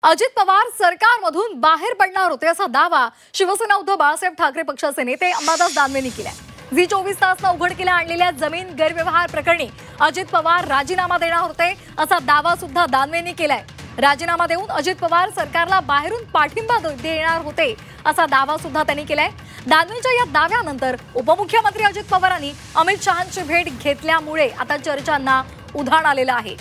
अजित पवार सरकारमधून बाहेर पडणार होते असा दावा शिवसेना उद्धव बाळासाहेब ठाकरे पक्षाचे नेते अंबादास दानवेंनी केलाय। झी 24 तासनं उघडकीला आणलेल्या जमीन गैरव्यवहार प्रकरणी अजित पवार राजीनामा देणार होते असा दावा सुद्धा दानवेंनी केलाय। राजीनामा देऊन अजित पवार सरकारला बाहेरून पाठिंबा देणार होते असा दावा सुद्धा त्यांनी केलाय। दानवेंच्या या दाव्यानंतर उपमुख्यमंत्री अजित पवारांनी अमित शहांची भेट घेतल्यामुळे आता चर्चांना उधाण आलेलं आहे।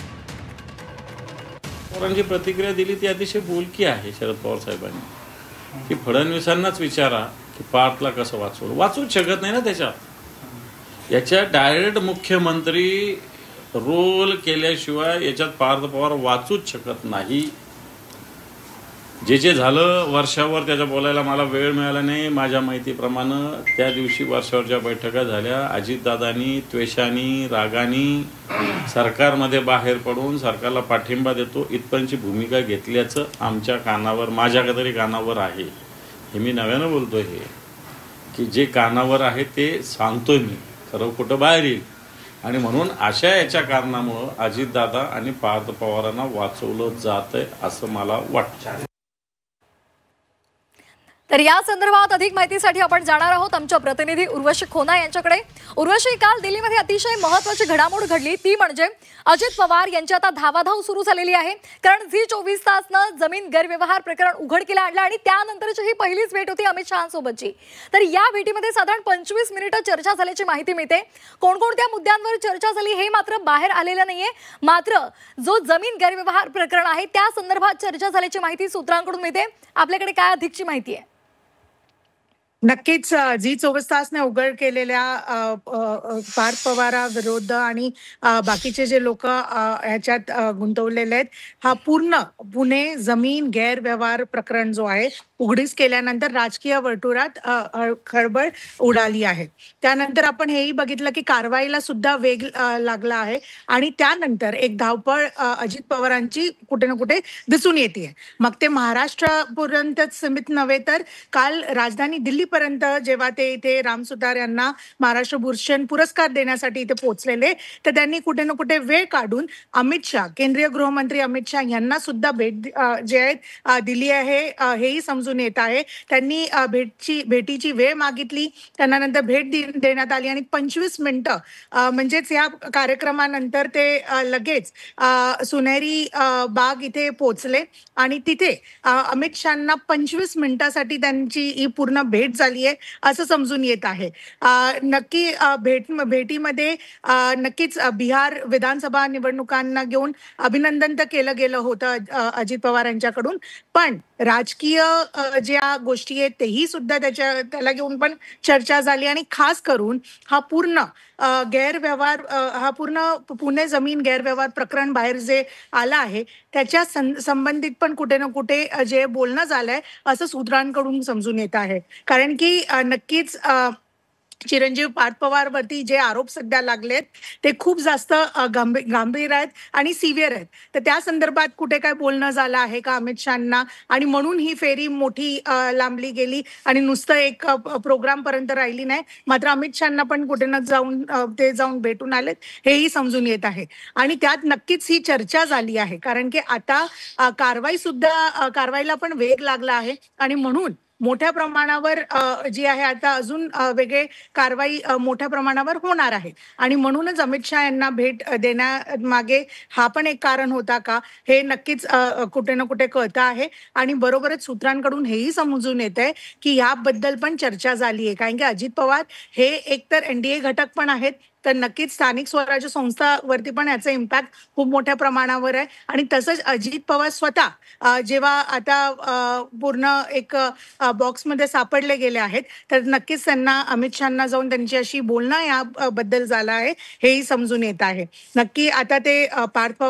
पवारांची प्रतिक्रिया दिली ती अतिशय बोलकी आहे शरद पवार साहेबांनी की फडणवीसांनाच विचारा की पार्थला कसं वाचवूच शकत नाही ना त्याच्यात। याच्यात डायरेक्ट मुख्यमंत्री रोल केल्याशिवाय याच्यात पार्थ पवार वाचूच शकत नाही। जे झालं वर्षावर त्याच्या बोलायला मला वेळ मिळाला नाही। माझ्या माहितीप्रमाणे त्या दिवशी वर्षावरच्या बैठका झाल्या, अजितदादांनी त्वेषानी रागानी सरकारमध्ये बाहेर पडून सरकारला पाठिंबा देतो इथपर्यंतची भूमिका घेतल्याचं आमच्या कानावर, माझ्या तरी कानावर आहे। हे मी नव्यानं बोलतोय हे की जे कानावर आहे ते सांगतोय मी, खरं कुठं बाहेर येईल। आणि म्हणून अशा याच्या कारणामुळे अजितदादा आणि पार्थ पवारांना वाचवलं जातंय असं मला वाटतं। तर या संदर्भात अधिक माहितीसाठी आपण जाणार आहोत आमच्या प्रतिनिधी उर्वशी खोना यांच्याकडे। उर्वशी, काल दिल्लीमध्ये अतिशय महत्त्वाची घडामोड घडली, ती म्हणजे अजित पवार यांची आता धावाधाव सुरू झालेली आहे। कारण झी 24 तासनं जमीन गैरव्यवहार प्रकरण उघडकीला आणलं आणि त्यानंतरची ही पहिलीच भेट होती अमित शहांसोबतची। तर या भेटीमध्ये साधारण 25 मिनिटं चर्चा झाल्याची माहिती मिळते। कोणकोणत्या मुद्द्यांवर चर्चा झाली हे मात्र बाहेर आलेलं नाहीये। मात्र जो जमीन गैरव्यवहार प्रकरण आहे त्या संदर्भात चर्चा झाल्याची माहिती सूत्रांकडून मिळते। आपल्याकडे काय अधिकची माहिती आहे? नक्कीच झी 24 तासने उघड केलेल्या पार्थ पवाराविरुद्ध आणि बाकीचे जे लोक ह्याच्यात गुंतवलेले आहेत, हा पूर्ण पुणे जमीन गैरव्यवहार प्रकरण जो आहे उघडीस केल्यानंतर राजकीय वर्तुळात खळबळ उडाली आहे। त्यानंतर आपण हेही बघितलं की कारवाईला सुद्धा वेग लागला आहे आणि त्यानंतर एक धावपळ अजित पवारांची कुठे ना कुठे दिसून येते। मग ते महाराष्ट्रापर्यंतच सीमित नव्हे तर काल राजधानी दिल्लीपर्यंत जेव्हा ते इथे राम सुतार यांना महाराष्ट्र भूषण पुरस्कार देण्यासाठी इथे पोहोचलेले, तर त्यांनी कुठे ना कुठे वेळ काढून अमित शहा, केंद्रीय गृहमंत्री अमित शहा यांना सुद्धा भेट जे आहेत दिली आहे हेही समजून येत आहे। त्यांनी भेटीची वेळ मागितली, त्यांना नंतर भेट देण्यात आली आणि 25 मिनिटं म्हणजेच या कार्यक्रमानंतर ते लगेच सुनेरी बाग इथे पोहोचले आणि तिथे अमित शहांना 25 मिनिटासाठी त्यांची ही पूर्ण भेट झाली आहे असं समजून येत आहे। नक्की भेटीमध्ये नक्कीच बिहार विधानसभा निवडणुकांना घेऊन अभिनंदन तर केलं गेलं होतं अजित पवार यांच्याकडून, पण राजकीय ज्या गोष्टी आहेत तेही सुद्धा त्याला घेऊन पण चर्चा झाली आणि खास करून हा पूर्ण गैरव्यवहार, हा पूर्ण पुणे जमीन गैरव्यवहार प्रकरण बाहेर जे आलं आहे त्याच्या संबंधित पण कुठे ना कुठे जे बोलणं झालंय असं सूत्रांकडून समजून येत आहे। कारण की नक्कीच चिरंजीव पार्थ पवारवरती जे आरोप सध्या लागलेत ते खूप जास्त गंभीर आहेत आणि सिव्हिअर आहेत। तर त्या संदर्भात कुठे काय बोलणं झालं आहे का अमित शहांना, आणि म्हणून ही फेरी मोठी लांबली गेली आणि नुसतं एक प्रोग्राम पर्यंत राहिली नाही। मात्र अमित शहांना पण कुठे ना जाऊन भेटून आलेत हेही समजून येत आहे आणि त्यात नक्कीच ही चर्चा झाली आहे। कारण की आता कारवाईला पण वेग लागला आहे आणि म्हणून मोठ्या प्रमाणावर जी आहे आता अजून वेगळे कारवाई मोठ्या प्रमाणावर होणार आहे आणि म्हणूनच अमित शहा यांना भेट देण्यामागे हा पण एक कारण होता का हे नक्कीच कुठे ना कुठे कळतं आहे। आणि बरोबरच सूत्रांकडून हेही समजून येत आहे की याबद्दल पण चर्चा झाली आहे। कारण की अजित पवार हे एकतर NDA घटक पण आहेत, तर नक्कीच स्थानिक स्वराज्य संस्थावरती पण याचा इम्पॅक्ट खूप मोठ्या प्रमाणावर आहे आणि तसंच अजित पवार स्वतः जेव्हा आता पूर्ण एक बॉक्समध्ये सापडले गेले आहेत तर नक्कीच त्यांना अमित शहांना जाऊन त्यांची अशी बोलणं याबद्दल झालं आहे हेही समजून येत आहे। नक्की आता ते पार्थ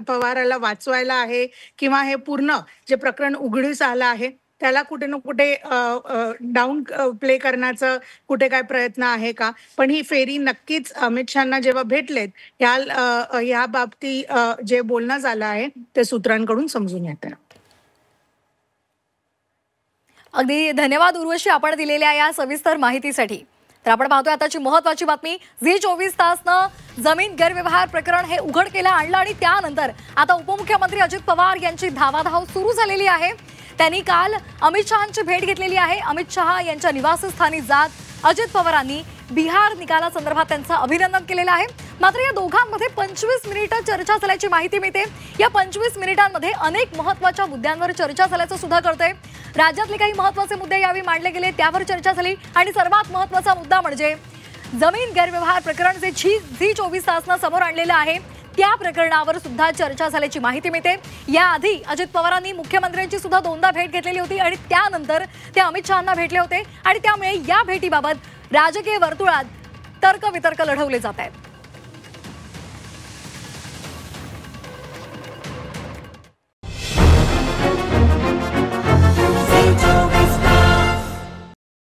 पवाराला वाचवायला आहे किंवा हे पूर्ण जे प्रकरण उघडीस आलं आहे त्याला कुठे ना कुठे डाऊन प्ले करण्याचा कुठे काय प्रयत्न आहे का, पण ही फेरी नक्कीच अमित शहांना जेव्हा भेटलेत या बाबतीत जे बोलणं झालं आहे ते सूत्रांकडून समजून येतं। अगदी धन्यवाद उर्वशी आपण दिलेल्या या सविस्तर माहितीसाठी। तर आपण पाहतोय आताची महत्वाची बातमी. झी 24 तासनं जमीन गैरव्यवहार प्रकरण हे उघडकीला आणलं आणि त्यानंतर आता उपमुख्यमंत्री अजित पवार यांची धावाधाव सुरू झालेली आहे. त्यांनी काल अमित शहांची भेट घेतलेली आहे. अमित शहा यांच्या निवासस्थानी जात अजित पवारांनी बिहार निकालासंदर्भात त्यांचं अभिनंदन केलेलं आहे. मात्र या दोघांमध्ये 25 मिनिटं चर्चा झाल्याची माहिती मिळते. या 25 मिनिटांमध्ये अनेक महत्त्वाच्या मुद्द्यांवर चर्चा झाल्याचं सुद्धा कळतंय. राज्यातले काही महत्त्वाचे मुद्दे यावेळी मांडले गेले, त्यावर चर्चा झाली आणि सर्वात महत्त्वाचा मुद्दा म्हणजे जमीन गैरव्यवहार प्रकरण जे झी 24 तासनं समोर आणलेलं आहे त्या प्रकरणावर सुद्धा चर्चा झाल्याची माहिती मिळते. याआधी अजित पवारांनी मुख्यमंत्र्यांची सुद्धा दोनदा भेट घेतलेली होती आणि त्यानंतर ते अमित शहांना भेटले होते आणि त्यामुळे या भेटीबाबत राजकीय वर्तुळात तर्कवितर्क लढवले जात आहेत.